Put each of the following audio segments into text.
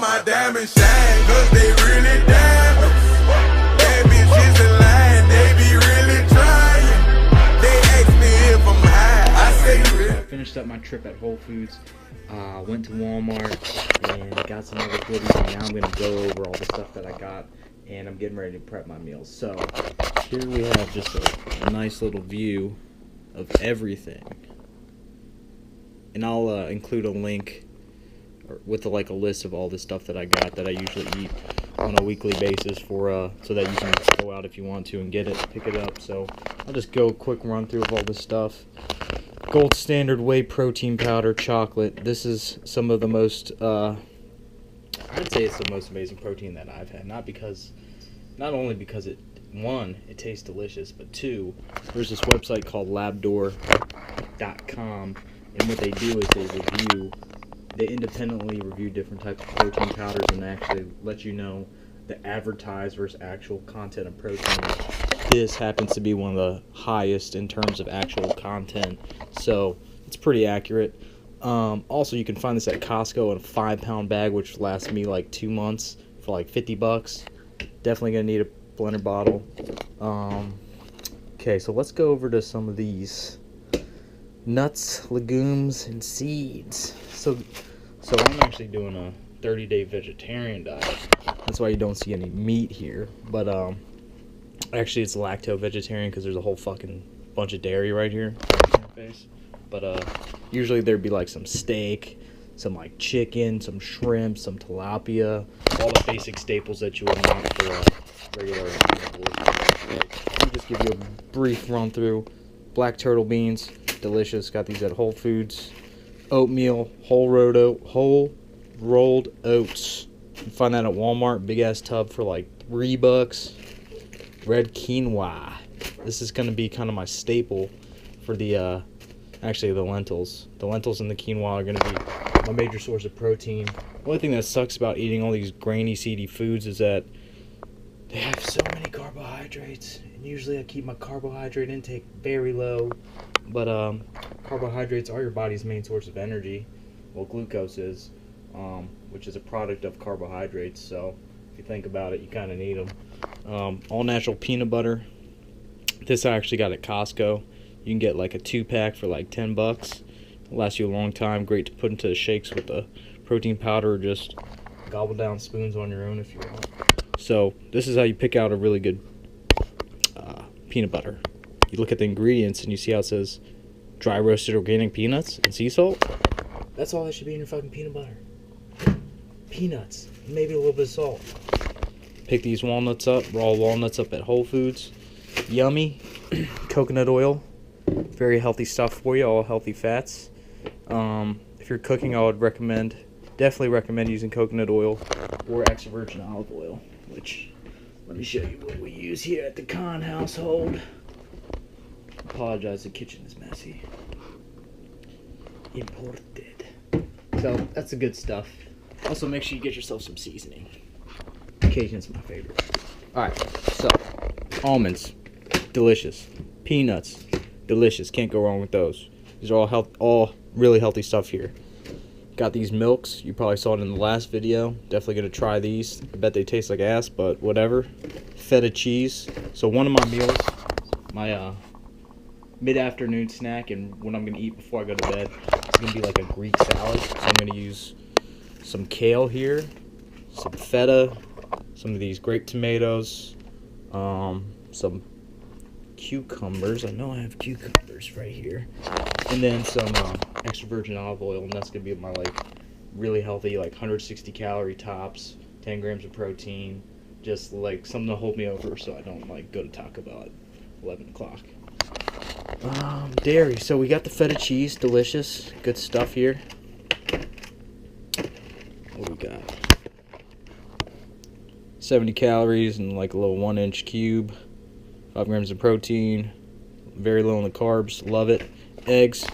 all my diamonds shine, cause they really diamonds. Bad bitches in line, they be really trying. They ask me if I'm high, I say really. I finished up my trip at Whole Foods, went to Walmart and got some other goodies, and now I'm going to go over all the stuff that I got, and I'm getting ready to prep my meals. So here we have just a nice little view of everything, and I'll include a link with like a list of all the stuff that I got that I usually eat on a weekly basis for so that you can go out if you want to and get it, pick it up. So I'll just go a quick run through of all this stuff. Gold Standard Whey Protein Powder Chocolate. This is some of the most I'd say it's the most amazing protein that I've had. Not only because it, one, it tastes delicious, but two, there's this website called labdoor.com, and what they do is they independently review different types of protein powders and actually let you know the advertised versus actual content of protein. This happens to be one of the highest in terms of actual content, so it's pretty accurate. Also, you can find this at Costco in a 5-pound bag, which lasts me like 2 months for like $50. Definitely gonna need a blender bottle. Okay, so let's go over to some of these nuts, legumes, and seeds. So I'm actually doing a 30-day vegetarian diet. That's why you don't see any meat here. But actually, it's lacto-vegetarian because there's a whole fucking bunch of dairy right here on my face. But usually there'd be like some steak, some like chicken, some shrimp, some tilapia, all the basic staples that you would want for regular carnivore. Let me just give you a brief run through. Black turtle beans, delicious. Got these at Whole Foods. Oatmeal, whole rolled oats. You can find that at Walmart. Big ass tub for like $3. Red quinoa. This is gonna be kind of my staple for the actually the lentils. The lentils and the quinoa are gonna be my major source of protein. The only thing that sucks about eating all these grainy, seedy foods is that they have so many carbohydrates, and usually I keep my carbohydrate intake very low. But carbohydrates are your body's main source of energy. Well, glucose is, which is a product of carbohydrates. So if you think about it, you kind of need them. All natural peanut butter. This I actually got at Costco. You can get like a 2-pack for like $10. It'll last you a long time. Great to put into the shakes with the protein powder, or just gobble down spoons on your own if you want. So this is how you pick out a really good peanut butter. You look at the ingredients and you see how it says dry roasted organic peanuts and sea salt. That's all that should be in your fucking peanut butter. Peanuts, maybe a little bit of salt. Pick these walnuts up, raw walnuts up at Whole Foods. Yummy. Coconut oil, very healthy stuff for you, all healthy fats. If you're cooking, I would definitely recommend using coconut oil or extra virgin olive oil, which, let me show you what we use here at the Khan household. Apologize, the kitchen is messy. Imported. So that's the good stuff. Also, make sure you get yourself some seasoning. Cajun's my favorite. Alright, so almonds, delicious. Peanuts, delicious. Can't go wrong with those. These are all really healthy stuff here. Got these milks. You probably saw it in the last video. Definitely gonna try these. I bet they taste like ass, but whatever. Feta cheese. So one of my meals, my mid-afternoon snack, and what I'm going to eat before I go to bed, is going to be like a Greek salad. So I'm going to use some kale here, some feta, some of these grape tomatoes, some cucumbers. I know I have cucumbers right here. And then some extra virgin olive oil, and that's going to be my like really healthy, like 160 calorie tops, 10 grams of protein, just like something to hold me over so I don't like go to Taco Bell at 11 o'clock. Dairy. So we got the feta cheese, delicious, good stuff here. What do we got? 70 calories and like a little 1-inch cube, 5 grams of protein, very low on the carbs, love it. Eggs.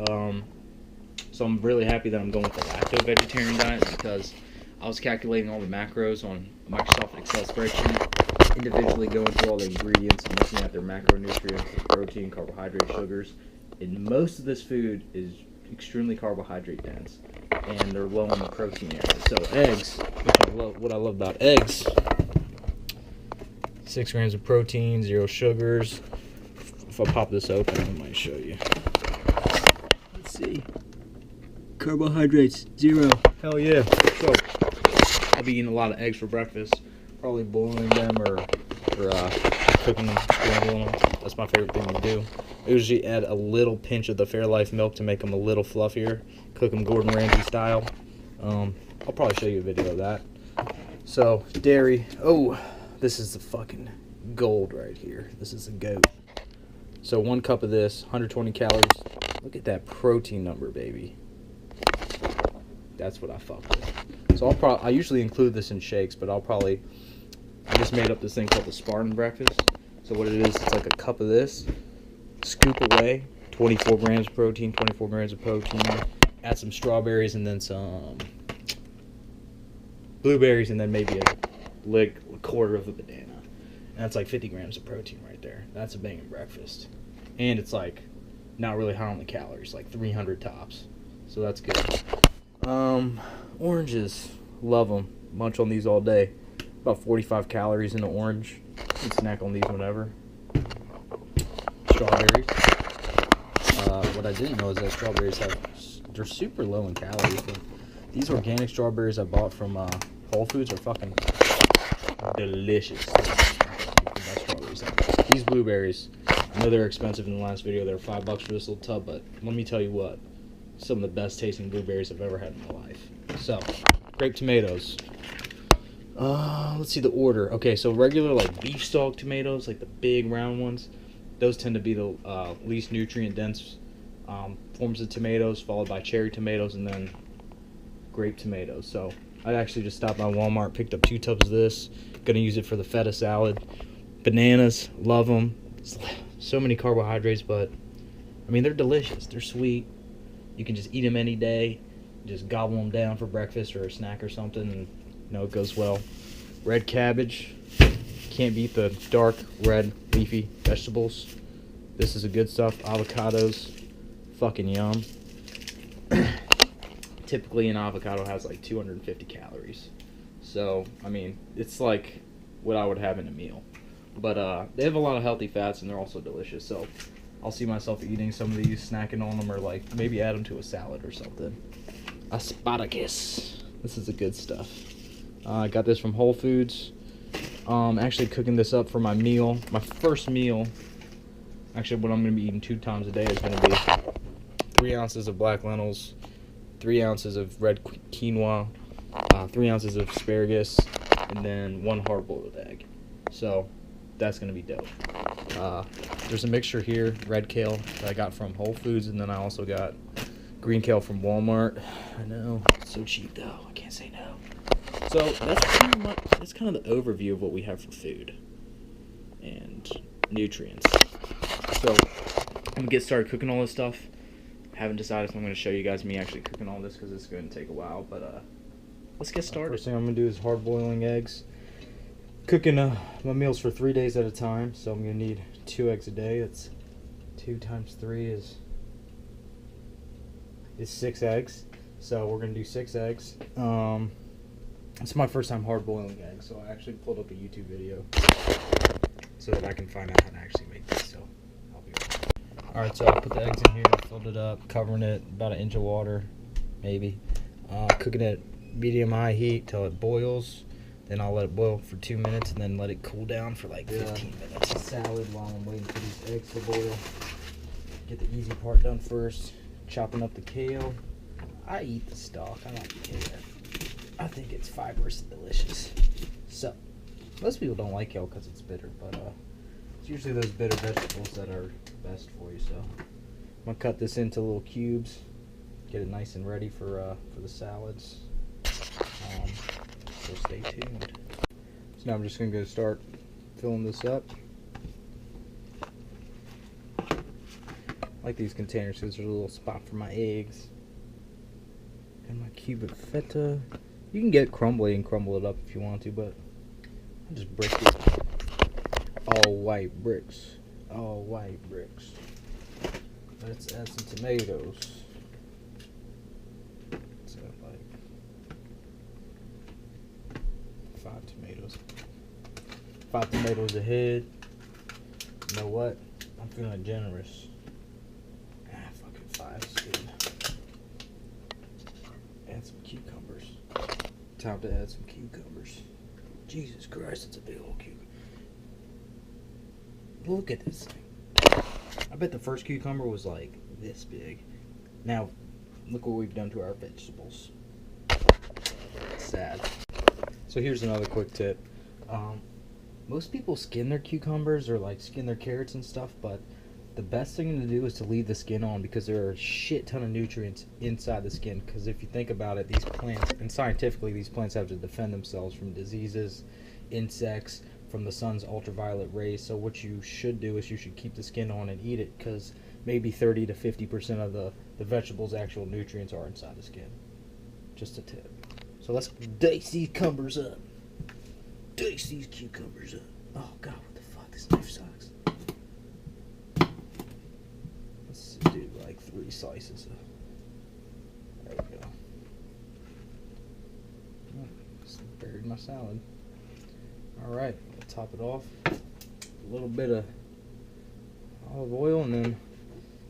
So I'm really happy that I'm going with the lacto-vegetarian diet, because I was calculating all the macros on a Microsoft Excel spreadsheet, individually going through all the ingredients and looking at their macronutrients, protein, carbohydrate, sugars, and most of this food is extremely carbohydrate dense, and they're low on the protein area. So eggs, what I love about eggs, 6 grams of protein, 0 sugars. If I pop this open, I might show you. Let's see. Carbohydrates, 0. Hell yeah. So, I'll be eating a lot of eggs for breakfast. Probably boiling them or cooking them, scrambling them. That's my favorite thing to do. I usually add a little pinch of the Fairlife milk to make them a little fluffier. Cook them Gordon Ramsay style. I'll probably show you a video of that. So, dairy. Oh, this is the fucking gold right here. This is the goat. So 1 cup of this, 120 calories. Look at that protein number, baby. That's what I fuck with. So I usually include this in shakes, but I just made up this thing called the Spartan breakfast. So what it is, it's like a cup of this, scoop away, 24 grams of protein, 24 grams of protein, add some strawberries and then some blueberries and then maybe a quarter of a banana. And that's like 50 grams of protein right there. That's a banging breakfast. And it's like not really high on the calories, like 300 tops. So that's good. Oranges, love them. Munch on these all day. About 45 calories in an orange. You can snack on these whenever. Strawberries. What I didn't know is that strawberries they're super low in calories. But these organic strawberries I bought from Whole Foods are fucking delicious. These blueberries, I know they're expensive in the last video. They're $5 for this little tub, but let me tell you what, some of the best tasting blueberries I've ever had in my life. So, grape tomatoes. Let's see the order. Okay, so regular like beef stalk tomatoes, like the big round ones, those tend to be the least nutrient dense forms of tomatoes, followed by cherry tomatoes and then grape tomatoes. So I actually just stopped by Walmart, picked up 2 tubs of this. Gonna use it for the feta salad. Bananas, love them. So many carbohydrates, but I mean they're delicious. They're sweet. You can just eat them any day. Just gobble them down for breakfast or a snack or something, and it goes well. Red cabbage. Can't beat the dark red leafy vegetables. This is the good stuff. Avocados. Fucking yum. Typically an avocado has like 250 calories. So, I mean, it's like what I would have in a meal. But they have a lot of healthy fats and they're also delicious. So, I'll see myself eating some of these, snacking on them, or like maybe add them to a salad or something. Asparagus. This is the good stuff. I got this from Whole Foods. Actually cooking this up for my meal. My first meal, actually what I'm going to be eating 2 times a day is going to be 3 ounces of black lentils, 3 ounces of red quinoa, 3 ounces of asparagus, and then 1 hard-boiled egg. So that's going to be dope. There's a mixture here, red kale, that I got from Whole Foods, and then I also got green kale from Walmart. I know, it's so cheap though, I can't say no. So that's kind of the overview of what we have for food and nutrients. So I'm gonna get started cooking all this stuff. Haven't decided if I'm gonna show you guys me actually cooking all this because it's gonna take a while, but let's get started. First thing I'm gonna do is hard boiling eggs. Cooking my meals for 3 days at a time, so I'm gonna need 2 eggs a day. That's 2 times 3 is 6 eggs. So we're gonna do 6 eggs. It's my first time hard boiling eggs, so I actually pulled up a YouTube video so that I can find out how to actually make this. So I'll be right back. Alright, so I put the eggs in here, filled it up, covering it about 1 inch of water, maybe. Cooking it medium-high heat till it boils. Then I'll let it boil for 2 minutes and then let it cool down for like 15 minutes. Salad while I'm waiting for these eggs to boil. Get the easy part done first. Chopping up the kale. I eat the stalk. I like the kale. I think it's fibrous and delicious. So, most people don't like kale because it's bitter, but it's usually those bitter vegetables that are best for you. So, I'm gonna cut this into little cubes. Get it nice and ready for the salads. So stay tuned. So now I'm just gonna go start filling this up. I like these containers because there's a little spot for my eggs. And my cube of feta. You can get crumbly and crumble it up if you want to, but I'll just brick it. All white bricks. All white bricks. Let's add some tomatoes. 5 tomatoes. 5 tomatoes ahead. You know what? I'm feeling generous. Fucking 5 is good. Add some cucumbers. Time to add some cucumbers. Jesus Christ, it's a big old cucumber. Look at this thing. I bet the first cucumber was like this big. Now, look what we've done to our vegetables. It's sad. So here's another quick tip. Most people skin their cucumbers or like skin their carrots and stuff, but the best thing to do is to leave the skin on because there are a shit ton of nutrients inside the skin. Because if you think about it, these plants, and scientifically these plants have to defend themselves from diseases, insects, from the sun's ultraviolet rays. So what you should do is you should keep the skin on and eat it, because maybe 30 to 50% of the vegetable's actual nutrients are inside the skin. Just a tip. So let's dice these cucumbers up. Dice these cucumbers up. Oh god, what the fuck? This knife sucks. Let's do like 3 slices. There we go. Oh, just buried my salad. Alright, top it off. A little bit of olive oil and then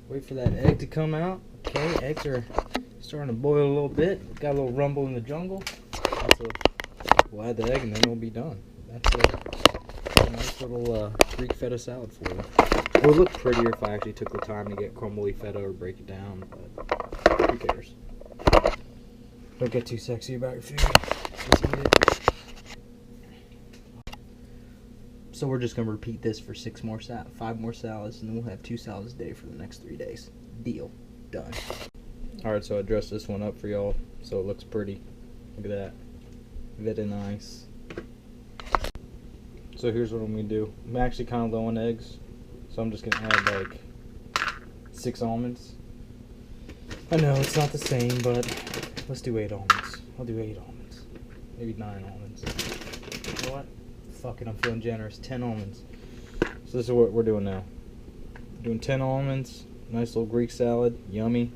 wait for that egg to come out. Okay, eggs are starting to boil a little bit. Got a little rumble in the jungle. We'll add the egg and then we'll be done. That's a nice little Greek feta salad for you. It would look prettier if I actually took the time to get crumbly feta or break it down, but who cares? Don't get too sexy about your food. Just eat it. So we're just going to repeat this for 5 more salads, and then we'll have 2 salads a day for the next 3 days. Deal. Done. Alright, so I dressed this one up for y'all so it looks pretty. Look at that. Very nice. So here's what I'm going to do. I'm actually kind of low on eggs, so I'm just going to add like 6 almonds. I know it's not the same, but let's do 8 almonds. I'll do 8 almonds. Maybe 9 almonds. You know what? Fuck it, I'm feeling generous. 10 almonds. So this is what we're doing now. Doing 10 almonds. Nice little Greek salad. Yummy.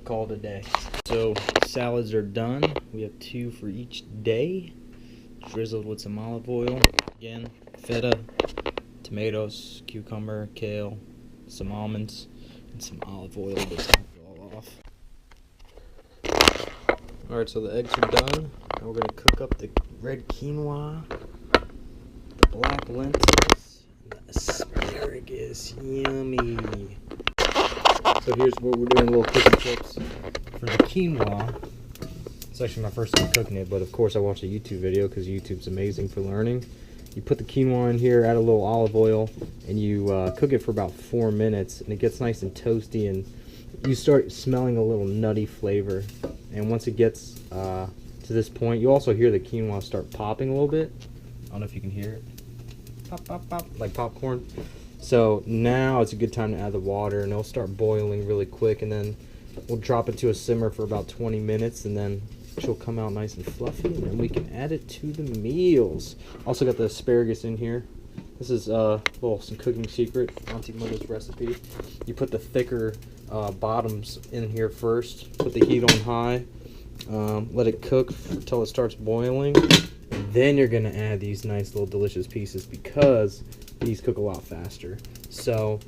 Call it a day. So salads are done. We have 2 for each day. Drizzled with some olive oil. Again, feta, tomatoes, cucumber, kale, some almonds, and some olive oil to top it all off. Alright, so the eggs are done. Now we're going to cook up the red quinoa, the black lentils, and the asparagus. Yummy. So here's what we're doing, little cooking tips for the quinoa. It's actually my first time cooking it, but of course I watched a YouTube video because YouTube's amazing for learning. You put the quinoa in here, add a little olive oil, and you cook it for about 4 minutes, and it gets nice and toasty, and you start smelling a little nutty flavor. And once it gets to this point, you also hear the quinoa start popping a little bit. I don't know if you can hear it. Pop, pop, pop, like popcorn. So now it's a good time to add the water, and it'll start boiling really quick, and then we'll drop it to a simmer for about 20 minutes, and then she'll come out nice and fluffy, and then we can add it to the meals. Also got the asparagus in here. This is some cooking secret, Auntie Mother's recipe. You put the thicker bottoms in here first, put the heat on high, let it cook until it starts boiling, and then you're going to add these nice little delicious pieces because these cook a lot faster. So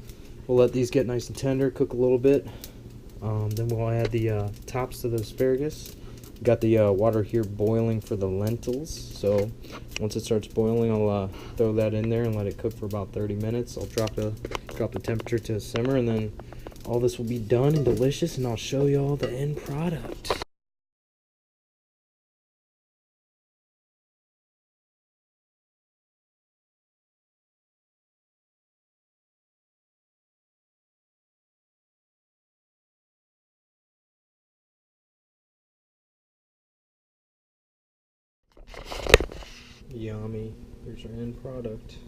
we'll let these get nice and tender, cook a little bit. Then we'll add the tops to the asparagus. Got the water here boiling for the lentils. So once it starts boiling, I'll throw that in there and let it cook for about 30 minutes. I'll drop the temperature to a simmer, and then all this will be done and delicious, and I'll show you all the end product. Yummy. Here's our end product.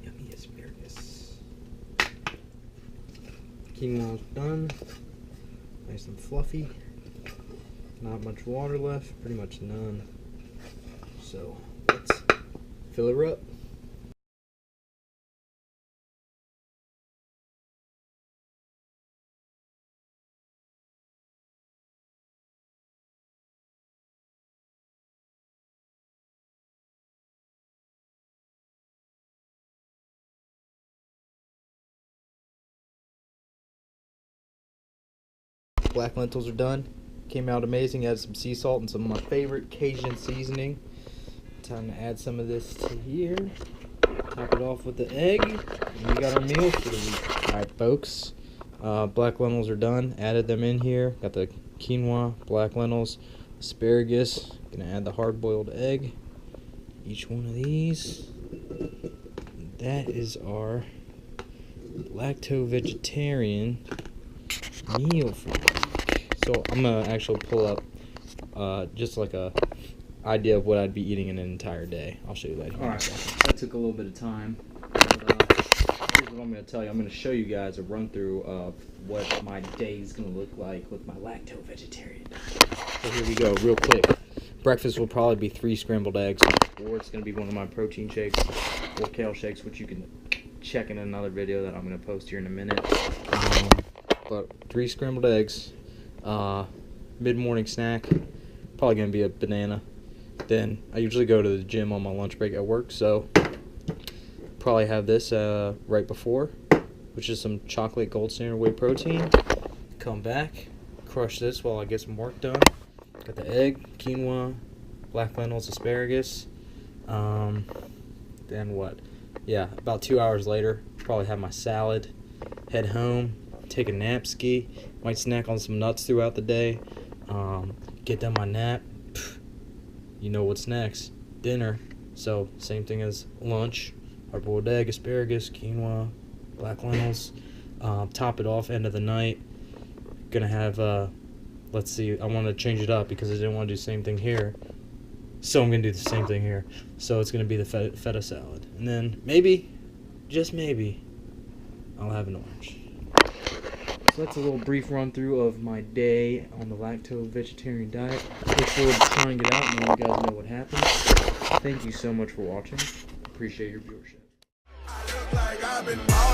Yummy asparagus. Quinoa's done. Nice and fluffy. Not much water left. Pretty much none. So let's fill her up. black lentils are done. Came out amazing. Added some sea salt and some of my favorite Cajun seasoning. Time to add some of this to here. Top it off with the egg. And we got our meal for the week. Alright, folks. Black lentils are done. Added them in here. Got the quinoa, black lentils, asparagus. Gonna add the hard-boiled egg. Each one of these. That is our lacto-vegetarian meal for the week. So I'm gonna actually pull up just like a idea of what I'd be eating in an entire day. I'll show you later. Alright, that took a little bit of time. But, here's what I'm going to tell you. I'm going to show you guys a run through of what my day is going to look like with my lacto-vegetarian diet. So here we go, real quick. Breakfast will probably be 3 scrambled eggs, or it's going to be one of my protein shakes or kale shakes, which you can check in another video that I'm going to post here in a minute. But 3 scrambled eggs, mid-morning snack, probably going to be a banana. Then I usually go to the gym on my lunch break at work, so probably have this right before, which is some chocolate gold standard whey protein. Come back, crush this while I get some work done. Got the egg, quinoa, black lentils, asparagus. Then what? Yeah, about 2 hours later, probably have my salad, head home, take a nap ski, might snack on some nuts throughout the day, get done my nap. You know what's next. Dinner. So, same thing as lunch. Hard-boiled egg, asparagus, quinoa, black lentils. Top it off, end of the night. Gonna have, let's see, I want to change it up because I didn't want to do the same thing here. So I'm gonna do the same thing here. So it's gonna be the feta salad. And then, maybe, just maybe, I'll have an orange. So that's a little brief run through of my day on the lacto-vegetarian diet. Look forward to trying it out and letting you guys know what happens. Thank you so much for watching. Appreciate your viewership. I look like I've been ballin'.